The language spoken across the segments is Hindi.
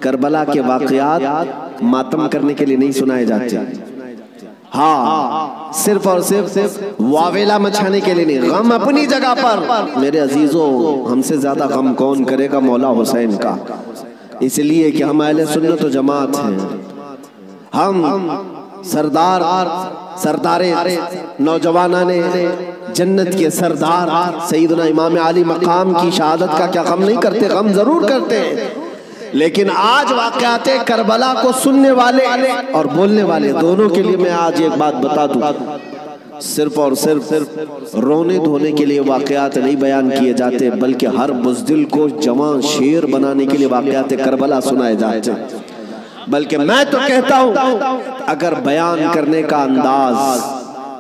करबला के वाक़यात मातम करने के लिए नहीं सुनाए जाते। हाँ, सिर्फ और सिर्फ वावेला मचाने के लिए नहीं। गम अपनी जगह पर मेरे अजीजों, हमसे ज्यादा गम कौन करेगा मौला हुसैन का। इसलिए कि हम अहले सुन्नत व जमात हैं। हम सरदारे नौजवानाने जन्नत के सरदार सैयदना इमाम अली मकाम की शहादत का क्या गम नहीं करते? गम जरूर करते हैं। लेकिन आज वाक़याते करबला को सुनने वाले और बोलने वाले दोनों के लिए मैं आज एक बात बता दूं, सिर्फ और सिर्फ रोने धोने के लिए वाक़यात नहीं बयान किए जाते, बल्कि हर बुज़दिल को जवां शेर बनाने के लिए वाक़याते करबला सुनाए जाते। बल्कि मैं तो कहता हूं, अगर बयान करने का अंदाज,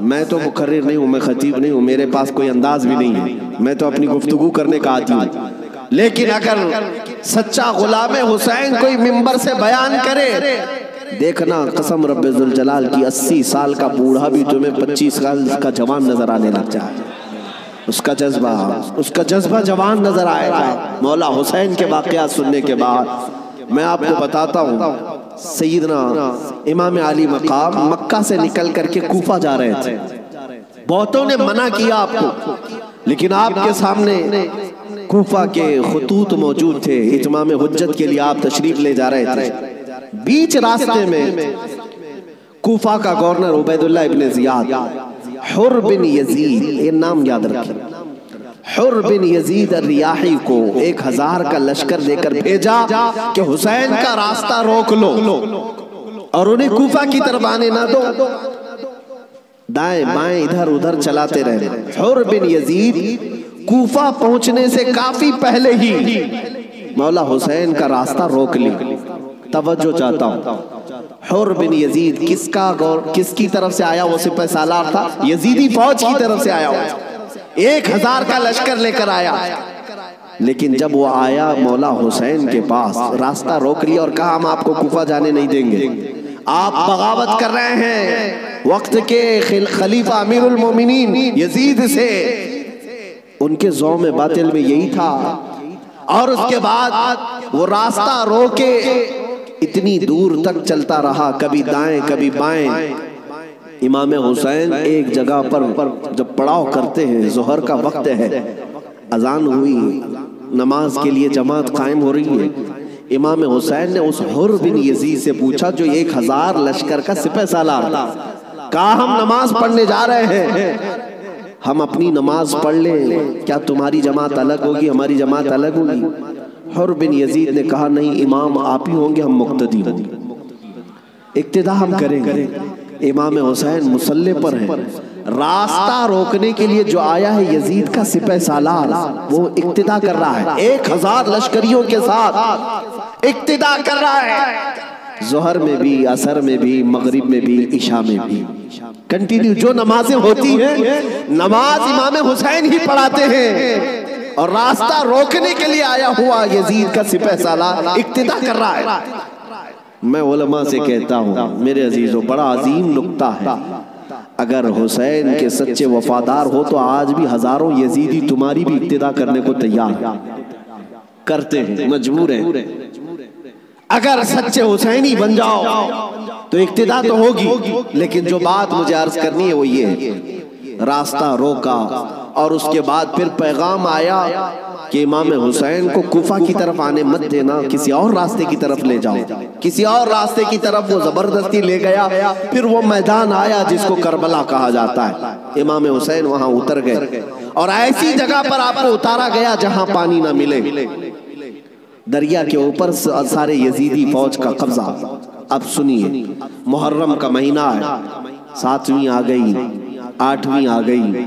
मैं तो मुकर्रिर नहीं हूं, मैं खतीब नहीं हूं, मेरे पास कोई अंदाज भी नहीं है, मैं तो अपनी गुफ्तगू करने का आदी हूं। लेकिन अगर सच्चा गुलाम हुसैन कोई मिंबर से बयान करे, देखना कसम रब्बे जुल जलाल की 80 साल का बूढ़ा भी तुम्हें 25 साल का जवान नजर आने लग जाए। उसका जज्बा जवान नजर आएगा मौला हुसैन के वाक़यात सुनने के बाद। मैं आपको बताता हूँ, सैयदना इमाम अली मकाम मक्का से निकल करके कूफा जा रहे थे। बहुतों ने मना किया आपको, लेकिन आपके सामने कूफा के खुतूत मौजूद थे। इत्माम हुज्जत के लिए आप तशरीफ ले जा रहे थे। बीच रास्ते में कूफा का गवर्नर उबैदुल्लाह इब्न ज़ियाद, हुर बिन यजीद, ये नाम याद रखें, हुर बिन यजीद रियाही को 1000 का लश्कर देकर भेजा कि हुसैन का रास्ता रोक लो और उन्हें कूफा की तरफ आने ना दो। दाएं बाएं इधर उधर चलाते रहे। हुर बिन यजीद कूफा पहुंचने से काफी पहले ही मौला हुसैन का रास्ता रोक ली। तवज्जो चाहता हूं, हुर बिन यजीद किसकी तरफ से आया? वो सिपह सालार था, यजीदी फौज की तरफ से आया हुआ, 1000 का लश्कर लेकर आया। लेकिन जब वो आया मौला हुसैन के पास, रास्ता रोक लिया और कहा हम आपको कूफा जाने नहीं देंगे, आप बगावत कर रहे हैं वक्त के खलीफा अमीरुल मोमिनीन यजीद से। उनके ज़ौम बातिल में यही था। और उसके बाद वो रास्ता रोके इतनी दूर तक चलता रहा, कभी दाएं कभी बाएं। इमाम हुसैन एक जगह पर जब पड़ाव करते हैं, जोहर का वक्त है, अजान हुई, नमाज के लिए जमात कायम हो रही है, इमाम हुसैन ने उस हुर बिन यजीद से पूछा जो 1000 लश्कर का सिपह सालार, कहा हम नमाज पढ़ने जा रहे हैं, हम अपनी नमाज पढ़ लें, क्या तुम्हारी जमात अलग होगी, हमारी जमात अलग होगी? हुर बिन यजीद ने कहा नहीं, इमाम आप ही होंगे, हम मुक्तदी होंगे, इक्तिदा हम करेंगे। इमाम हुसैन मुसल्ले पर है, रास्ता रोकने के लिए जो आया है यजीद का सिपह सालार, वो इक्तिदा कर रहा है, 1000 लश्करियों के साथ इक्तिदा कर रहा है। जोहर में भी, असर में भी, मगरिब में भी, इशा में भी कंटिन्यू जो नमाजें होती हैं, नमाज इमाम हुसैन ही पढ़ाते हैं। और रास्ता रोकने के लिए आया हुआ यजीद का सिपह सालार इक्तिदा कर रहा है। मैं उलमा से कहता हूँ मेरे अजीजों, बड़ा अजीम नुक्ता है, अगर हुसैन के सच्चे वफादार हो तो आज भी हजारों यजीदी तुम्हारी भी इक्तिदा करने को तैयार करते हैं, मजबूर हैं। अगर सच्चे हुसैनी बन जाओ तो इक्तिदा तो होगी। लेकिन जो बात मुझे अर्ज करनी है वो ये है, रास्ता रोका और उसके बाद फिर पैगाम आया कि इमाम हुसैन को कूफा की तरफ आने मत देना, किसी और रास्ते की तरफ ले जाओ। किसी और रास्ते की तरफ वो जबरदस्ती ले गया। फिर वो मैदान आया जिसको करबला कहा जाता है। इमाम हुसैन वहां उतर गए और ऐसी जगह पर आपको उतारा गया जहां पानी ना मिले, दरिया के ऊपर सारे यजीदी फौज का कब्जा। अब सुनिए, मुहर्रम का महीना है, 7वीं आ गई, 8वीं आ गई,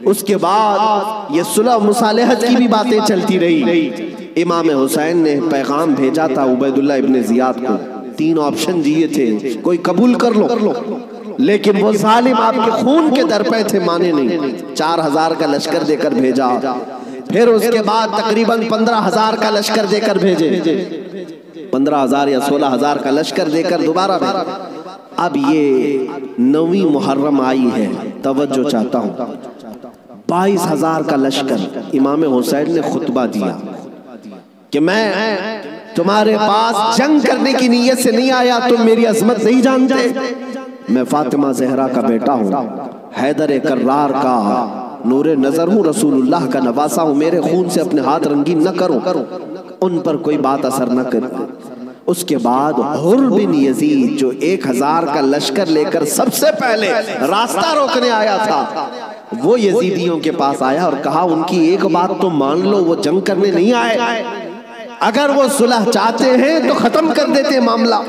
उसके बाद ये सुलह मुसालहत की भी बातें चलती रही। इमाम हुसैन ने पैगाम भेजा था उबैदुल्लाह इब्न ज़ियाद को, 3 ऑप्शन दिए थे, कोई कबूल कर लो, लेकिन वो जालिम आपके खून के दर पे थे, माने नहीं। 4000 का लश्कर देकर भेजा, फिर उसके बाद तकरीबन 15000 का लश्कर देकर भेजे, 15000 या 16000 का लश्कर देकर दोबारा भेजा। अब ये 9वीं मुहर्रम आई है, तवज्जो चाहता हूँ, 22000 का लश्कर। इमाम हुसैन ने खुतबा दिया कि मैं तुम्हारे पास जंग करने की नीयत से नहीं आया, तुम मेरी अजमत नहीं जानते। मैं फातिमा ज़हरा का बेटा हूँ, हैदर कर्रार का नूरे नजर हूँ, रसूलुल्लाह का नवासा हूँ, मेरे खून से अपने हाथ रंगीन न करो, उन पर कोई बात असर न करे। उसके बाद हुर बिन यजीद जो 1000 का लश्कर लेकर सबसे पहले रास्ता रोकने आया था, वो यजीदियों के पास आया और कहा उनकी एक बात तो मान लो, वो जंग करने नहीं आए, अगर वो सुलह चाहते हैं तो खत्म कर देते मामला।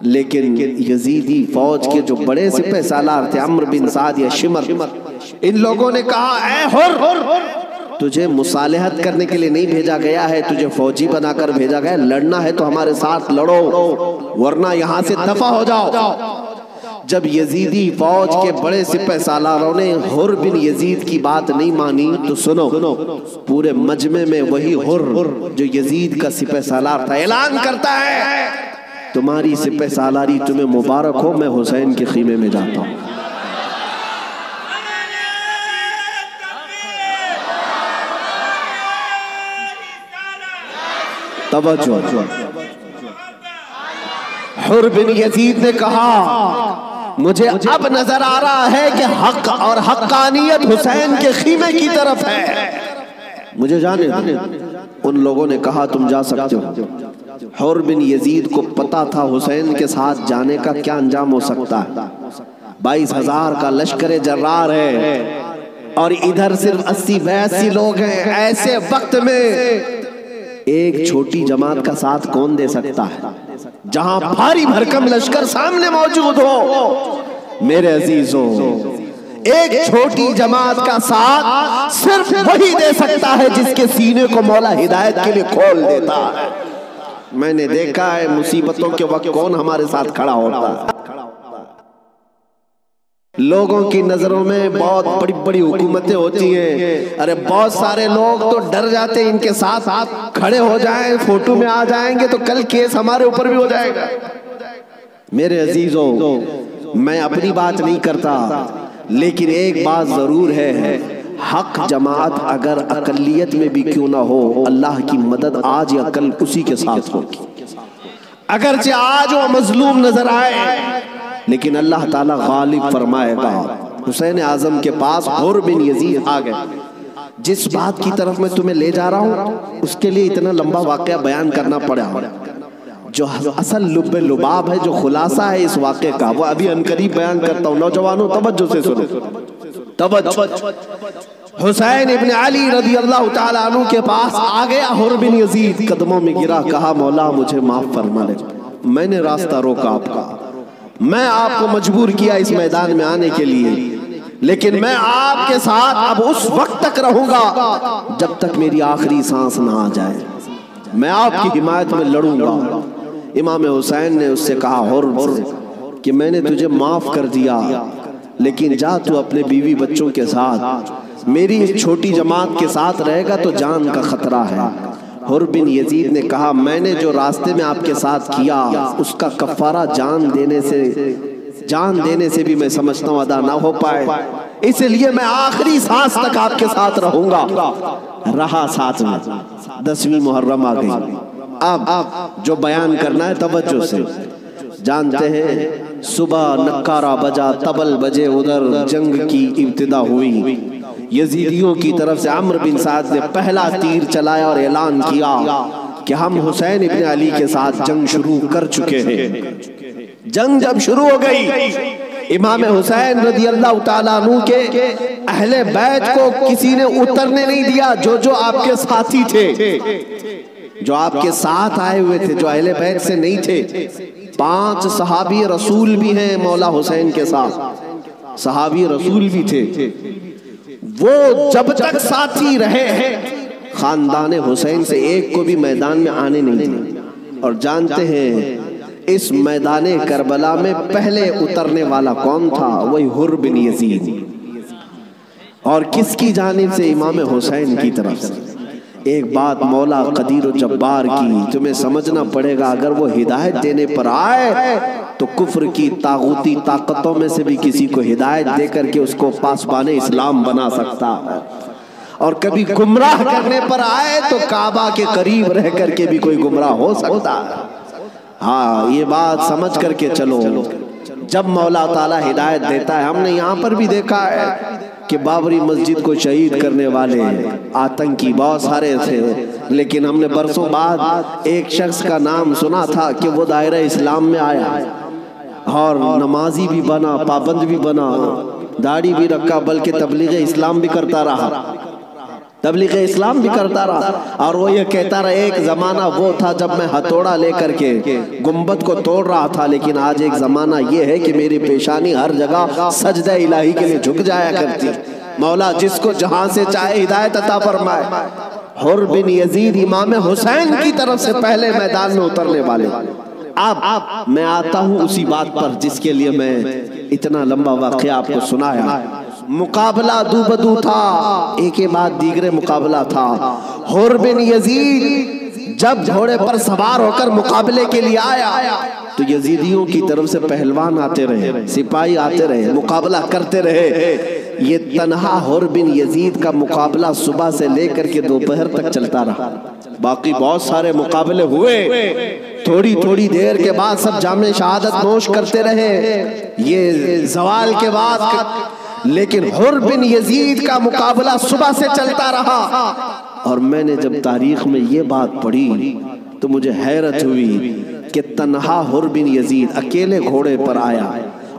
लेकिन यजीदी फौज के जो बड़े सिपह सालार थे, अम्र बिन साद या शिमर, इन लोगों ने कहा ऐ हुर, तुझे मुसालहत करने के लिए नहीं भेजा गया है, तुझे फौजी बनाकर भेजा गया, लड़ना है तो हमारे साथ लड़ो, वरना यहां से दफा हो जाओ। जब यजीदी फौज के बड़े सिपह सालारों ने हुर बिन यजीद की बात नहीं मानी तो सुनो, पूरे मजमे में वही हुर जो यजीद का सिपह सालार था ऐलान करता है, तुम्हारी सिपह सालारी तुम्हें मुबारक हो, मैं हुसैन के खीमे में जाता हूं। तवज्जो, हुर बिन यजीद ने कहा मुझे अब नजर आ रहा है कि हक और हक्कानियत हुसैन के खीमे की तरफ है, मुझे जाने दो। उन लोगों ने कहा तुम जा सकते हो। हुर बिन यजीद को पता था हुसैन के साथ जाने का क्या अंजाम हो सकता है। 22,000 का लश्कर जर्रार है और इधर सिर्फ 80-82 लोग हैं। ऐसे वक्त में एक छोटी जमात का साथ कौन दे सकता है, जहां भारी भरकम लश्कर सामने मौजूद हो। मेरे अजीजों, एक छोटी जमात का साथ सिर्फ वही दे सकता है जिसके सीने को मौला हिदायत के लिए खोल देता है। मैंने देखा है मुसीबतों के वक्त कौन हमारे साथ खड़ा होता है। लोगों की नजरों में बहुत बड़ी बड़ी हुकूमतें होती हैं, अरे बहुत सारे लोग तो डर जाते हैं इनके साथ खड़े हो जाएं, फोटो में आ जाएंगे तो कल केस हमारे ऊपर भी हो जाएगा। मेरे अजीजों, मैं अपनी बात नहीं करता, लेकिन एक बात जरूर है, हक जमात अगर अकलियत में भी क्यों ना हो, अल्लाह की मदद आज या कल उसी के साथ होगी। अगरचे आज वो मजलूम नजर आए, लेकिन अल्लाह ताला गालिब फरमाएगा। हुसैन आजम के पास हुर बिन यजीद आ गए। जिस बात की तरफ मैं तुम्हें ले जा रहा हूं, उसके लिए इतना लंबा वाकया बयान करना पड़ा। जो असल लुब्बे लुबाब है, जो खुलासा है इस वाकये का, वो अभी अनकरीब बयान करता हूं। नौजवानों तवज्जो से सुनो, तवज्जो। हुसैन इब्न अली रज़ी अल्लाह ताला अन्हु के पास आ गया हुर बिन यजीद, कदमों में गिरा, कहा मौला मुझे माफ फरमा ले, मैंने रास्ता रोका आपका, मैं आपको मजबूर किया इस मैदान में आने के लिए, लेकिन मैं आपके साथ अब उस वक्त तक रहूंगा जब तक मेरी आखिरी सांस ना आ जाए, मैं आपकी हिमायत में लड़ूंगा। इमाम हुसैन ने उससे कहा हुर कि मैंने तुझे माफ कर दिया, लेकिन जा तू अपने बीवी बच्चों के साथ, मेरी इस छोटी जमात के साथ रहेगा तो जान का खतरा है। हुर बिन यजीद ने कहा मैंने जो रास्ते में आपके साथ किया उसका कफारा जान देने से भी मैं समझता हूँ अदा ना हो पाए, इसलिए मैं आखिरी सांस तक आपके साथ रहूंगा। रहा साथ में। 10वीं मुहर्रम आ गई। अब जो बयान करना है तवज्जो से, जानते हैं सुबह नक्कारा बजा, तबल बजे, उधर जंग की इब्तिदा हुई। यजीदियों की तरफ से अम्र बिन साद ने पहला तीर चलाया और ऐलान किया कि हम हुसैन इब्न अली के साथ जंग शुरू कर चुके हैं। जंग जब शुरू हो गई, इमाम हुसैन रज़ी अल्लाह ताला अन्हु के अहले बैत को किसी ने उतरने नहीं दिया। जो आपके साथी थे, जो आपके साथ आए हुए थे, जो अहले बैत से नहीं थे, 5 सहाबी रसूल भी हैं मौला हुसैन के साथ, सहाबी रसूल भी थे, वो जब तक साथी रहे हैं खानदान हुसैन से एक को भी मैदान में आने नहीं दिया। और जानते हैं इस मैदान करबला में पहले उतरने वाला कौन था? वही हुर बिन यजीद। और किसकी जानिब से? इमाम हुसैन की तरफ से। एक बात मौला कदीर और जब्बार की तुम्हें समझना पड़ेगा, अगर वो हिदायत देने पर आए तो कुफ्र की तागूती ताकतों में से भी किसी को हिदायत देकर के उसको पासबाने इस्लाम बना सकता है। और कभी गुमराह करने पर आए तो काबा के करीब रह करके भी कोई गुमराह हो सकता है। हाँ, ये बात समझ करके चलो। जब मौला ताला हिदायत देता है, हमने यहाँ पर भी देखा है कि बाबरी मस्जिद को शहीद करने वाले आतंकी बहुत सारे थे, लेकिन हमने बरसों बाद एक शख्स का नाम सुना था कि वो दायरा इस्लाम में आया और नमाजी भी बना, पाबंद भी बना, दाढ़ी भी रखा, बल्कि तबलीग इस्लाम भी करता रहा, तबलीग इस्लाम भी करता रहा। और वो ये कहता रहा, एक जमाना वो था जब मैं हथौड़ा लेकर के गुंबद को तोड़ रहा था, लेकिन आज एक जमाना ये है कि मेरी पेशानी हर जगह सजदा इलाही के लिए झुक जाया करती। मौला जिसको जहां से चाहे हिदायत अता फरमाए। हुर बिन यजीद इमाम हुसैन की तरफ से पहले मैदान में उतरने वाले। अब मैं आता हूं उसी बात पर जिसके लिए मैं इतना लंबा वाक़या आपको सुनाया। मुकाबला दूबदू था, एक के बाद दीगरे मुकाबला था। हुर बिन यजीद जब घोड़े पर सवार होकर मुकाबले के लिए आया तो यजीदियों की तरफ से पहलवान आते रहे, सिपाही आते रहे, मुकाबला करते रहे। ये तन्हा हुर बिन यजीद का मुकाबला सुबह से लेकर के दोपहर तक चलता रहा। बाकी बहुत सारे मुकाबले हुए, थोड़ी थोड़ी देर के बाद सब जामे शहादत नोश करते रहे, ये जवाल के बाद। लेकिन हुर बिन यजीद का मुकाबला सुबह से चलता रहा। और मैंने जब तारीख में ये बात पढ़ी तो मुझे हैरत हुई कि तन्हा हुर बिन यजीद अकेले घोड़े पर आया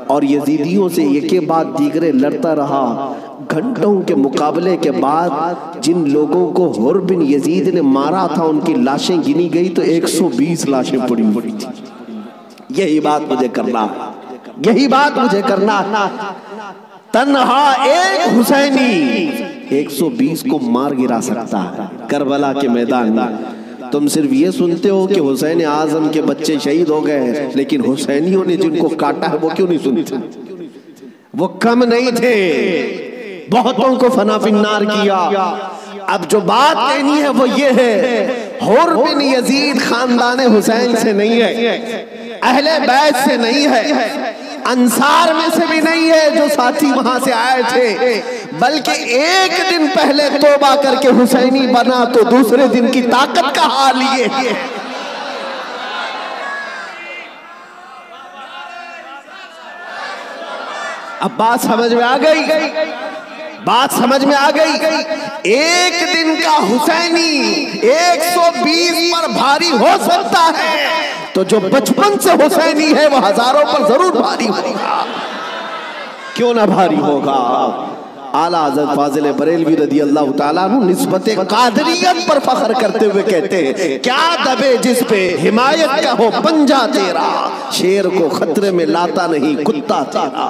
और यजीदियों से एक के बाद दीगरे लड़ता रहा। घंटों के मुकाबले के बाद जिन लोगों को हुर बिन यजीद ने मारा था उनकी लाशें गिनी गई तो 120 लाशें पड़ी हुई थी। यही बात मुझे करना, यही बात मुझे करना। तन्हा एक हुसैनी 120 को मार गिरा सकता है करबला के मैदान में। तुम सिर्फ ये सुनते हो कि हुसैन आजम के बच्चे शहीद हो गए, लेकिन हुसैनियों ने जिनको काटा है वो क्यों नहीं सुनते? वो कम नहीं थे, बहुतों को फना फिन्नार किया। अब जो बात कहनी है वो ये है, हुर बिन यजीद खानदान हुसैन से नहीं है, अहले बैत से नहीं है, अंसार में से भी नहीं है जो साथी वहां से आए थे, बल्कि एक दिन पहले तौबा करके हुसैनी बना तो दूसरे दिन की ताकत का हाल ये है। अब बात समझ में आ गई, बात समझ में आ गई। एक दिन का हुसैनी 120 पर भारी हो सकता है, तो जो बचपन से हुसैनी है वो हजारों पर जरूर भारी होगा। क्यों ना भारी होगा? आला हज़रत फाज़िल बरेलवी रज़ी अल्लाह ताला अन्हु निस्बत कादरियत पर फख्र करते हुए कहते हैं, क्या दबे जिस पे हिमायत का हो पंजा तेरा, शेर को खतरे में लाता नहीं कुत्ता तेरा।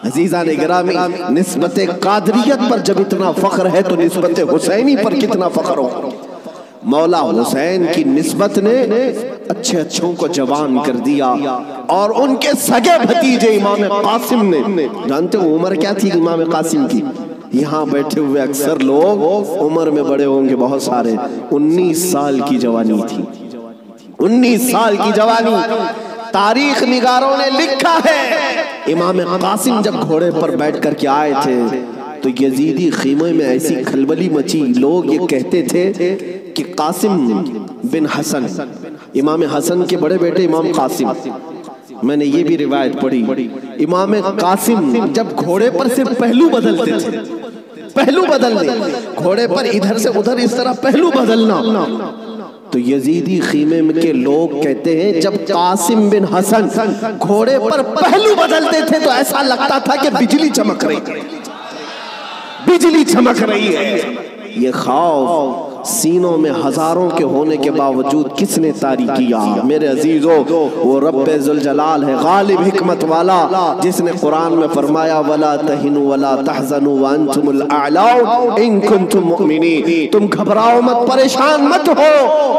अजीज़ा ने गिरामी, निस्बत कादरियत पर जब इतना फख्र है तो निस्बत हुसैनी पर कितना फख्र हो। मौला हुसैन की निस्बत ने अच्छे अच्छों को जवान कर दिया। और उनके सगे भतीजे इमाम कासिम ने, जानते हो उम्र क्या थी इमाम कासिम की? यहाँ बैठे हुए अक्सर लोग उम्र में बड़े होंगे बहुत सारे, 19 साल की जवानी थी, 19 साल की जवानी। तारीख निगारों ने लिखा है इमाम कासिम जब घोड़े पर बैठ कर के आए थे तो यजीदी खीमे में ऐसी खलबली मची। लोग ये कहते थे कि कासिम बिन हसन, इमाम हसन के बड़े बेटे इमाम कासिम, मैंने ये भी रिवायत पढ़ी, इमाम कासिम जब घोड़े पर सिर्फ पहलू बदलते थे, पहलू बदलने, घोड़े पर इधर से उधर इस तरह पहलू बदलना, तो यजीदी खीमे के लोग कहते हैं जब कासिम बिन हसन घोड़े पर पहलू बदलते थे तो ऐसा लगता था कि बिजली चमक रही है, बिजली चमक रही है। ये खौफ सीनों में हजारों के होने के बावजूद किसने तारी किया? मेरे अजीजों, वो रब्बे जुल जलाल है, गालिब हिकमत वाला, जिसने कुरान में फरमाया वला तहिनु वला तहज़नु व अंतुमुल अअला इन कुंतुम मुमिनीन, तुम घबराओ मत, परेशान मत हो।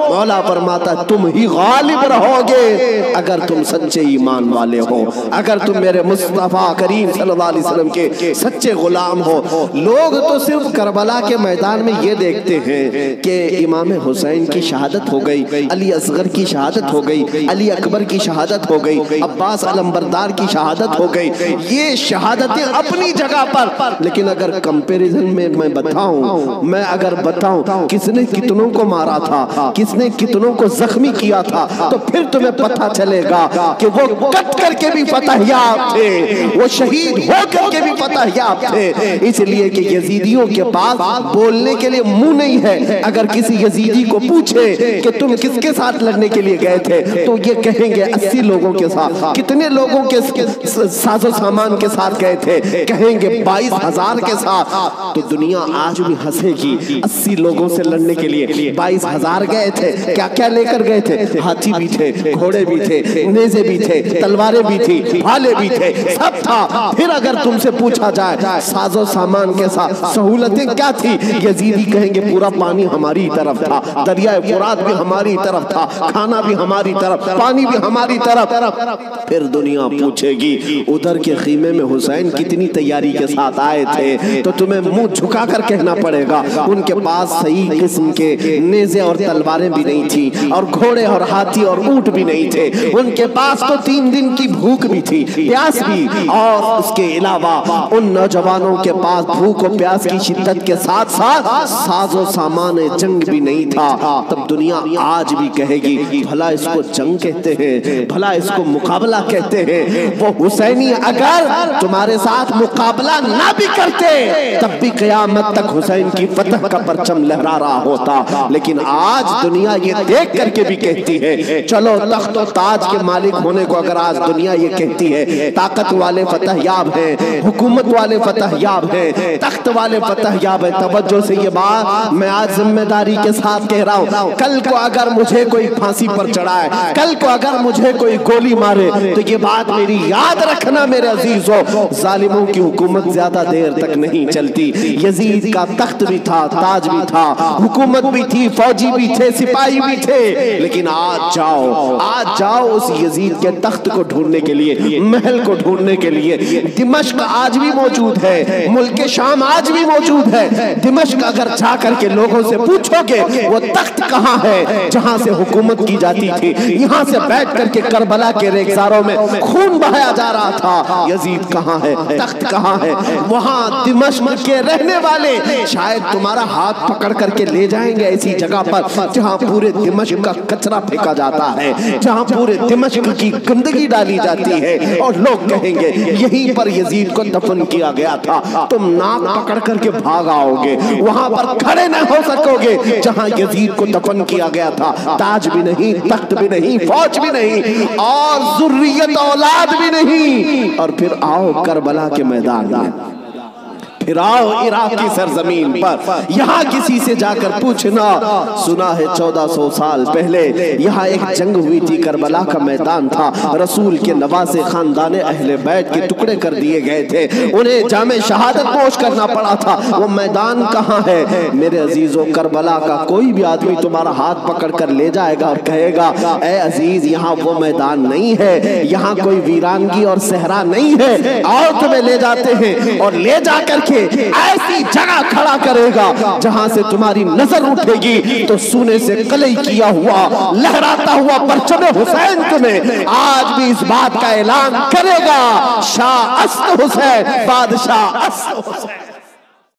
मौला फरमाता तुम ही गालिब रहोगे अगर तुम सच्चे ईमान वाले हो, अगर तुम मेरे मुस्तफा करीम सल्लल्लाहु अलैहि वसल्लम के सच्चे गुलाम हो। लोग तो सिर्फ करबला के मैदान में ये देखते हैं कि इमाम हुसैन की शहादत हो गई, अली असगर की शहादत हो गई, अली अकबर की शहादत हो गई, अब्बास अलंबरदार की शहादत हो गई। ये शहादतें अपनी जगह पर, लेकिन अगर कंपैरिजन में मैं बताऊं, मैं अगर बताऊं किसने कितनों को मारा था, किसने कितनों को जख्मी किया था, तो फिर तुम्हें पता चलेगा कि वो कट करके भी फतहयाब थे, वो शहीद हो करके भी फतहयाब थे। इसलिए कि यजीदियों के पास बोलने के लिए मुंह नहीं है। अगर किसी यजीदी को पूछे कि तुम किसके साथ लड़ने के लिए गए थे, तो ये कहेंगे 80 लोगों के साथ। कितने लोगों के साजो सामान के साथ गए थे? कहेंगे 22,000 के साथ। तो दुनिया आज भी हंसेगी। 80 लोगों से लड़ने के लिए 22,000 गए थे। क्या क्या लेकर गए थे? हाथी भी थे, घोड़े भी थे, नेज़े भी थे, तलवारें भी थी, भाले भी थे, सब था। फिर अगर तुमसे पूछा जाए साजो सामान के साथ सहूलतें क्या थी, यजीदी कहेंगे पूरा पानी हमारी तरफ था, दरियाए फुरात भी हमारी तरफ था, खाना भी हमारी तरफ, पानी भी हमारी तरफ। फिर दुनिया पूछेगी उधर के खीमे में हुसैन कितनी तैयारी के साथ आए थे, तो तुम्हें मुंह झुकाकर कहना पड़ेगा उनके पास सही किस्म के नेज़े और तलवारें भी नहीं थी, और घोड़े और हाथी और ऊंट भी नहीं थे। उनके पास तो 3 दिन की भूख भी थी, प्यास भी, और उसके अलावा उन नौजवानों के पास भूख और प्यास की शिद्दत के साथ साथ साजो सामान जंग भी नहीं था। तब दुनिया आज भी कहेगी भला इसको जंग कहते हैं, भला इसको मुकाबला कहते हैं। वो हुसैनी अगर तुम्हारे साथ मुकाबला ना भी करते, तब भी क़यामत तक हुसैन की फतह का परचम लहरा रहा होता। लेकिन आज दुनिया ये देख करके भी कहती है, चलो तख्त और ताज के मालिक होने को अगर आज दुनिया ये कहती है, ताकत वाले फतहयाब हैं, हुकूमत वाले फतहयाब हैं, तख्त वाले फतहयाब हैं। तवज्जो से ये बात मैं आज जिम्मेदारी के साथ कह रहा हूँ। कल को अगर मुझे कोई फांसी पर चढ़ाए, कल को अगर मुझे कोई गोली मारे, तो ये बात मेरी याद रखना मेरे अजीजों, जालिमों की हुकूमत ज्यादा देर तक नहीं चलती। यजीद का तख्त भी था, ताज भी था, हुकूमत भी थी, फौजी भी थे, सिपाही भी थे। लेकिन आज जाओ उस यजीद के तख्त को ढूंढने के लिए, महल को ढूंढने के लिए। दिमश्क आज भी मौजूद है, मुल्क शाम आज भी मौजूद है। दिमश्क अगर जाकर के लोगों से पूछोगे वो तख्त कहाँ है जहाँ से हुकूमत की जाती थी, यहाँ से बैठ करके करबला के रेगिस्तानों में खून बहाया जा रहा था, यजीद कहाँ है, तख्त कहाँ है? वहाँ दिमश्क के रहने वाले शायद तुम्हारा हाथ पकड़ करके ले जाएंगे ऐसी जगह पर जहाँ पूरे दिमश्क का कचरा फेंका जाता है, जहाँ पूरे दिमश्क की गंदगी डाली जाती है, और लोग कहेंगे यहीं पर यजीद को दफन किया गया था। तुम नाक पकड़ करके भाग आओगे, वहां पर खड़े न हो सकोगे जहां यजीद को दफन किया गया था। ताज भी नहीं, तख्त भी नहीं, फौज भी नहीं, और जुर्रियत औलाद भी नहीं। और फिर आओ करबला के मैदान में, फिर आओ इराक की सरजमीन पर, यहाँ किसी से जाकर पूछना, सुना है 1400 साल पहले यहाँ एक जंग हुई थी, करबला का मैदान था, रसूल के नवासे खानदाने अहले बैत के टुकड़े कर दिए गए थे, उन्हें जामे शहादत पोश करना पड़ा था। वो मैदान कहाँ है? मेरे अजीजों, करबला का कोई भी आदमी तुम्हारा हाथ पकड़ कर ले जाएगा और कहेगा ए अजीज यहाँ वो मैदान नहीं है, यहाँ कोई वीरानगी और सहरा नहीं है, और तुम्हें ले जाते हैं, और ले जाकर के ऐसी जगह खड़ा करेगा जहां से तुम्हारी नजर उठेगी तो सोने से कलई किया हुआ लहराता हुआ परचम हुसैन तुम्हें आज भी इस बात का ऐलान करेगा, शाह अस्त हुसैन, बादशाह अस्त हुसैन।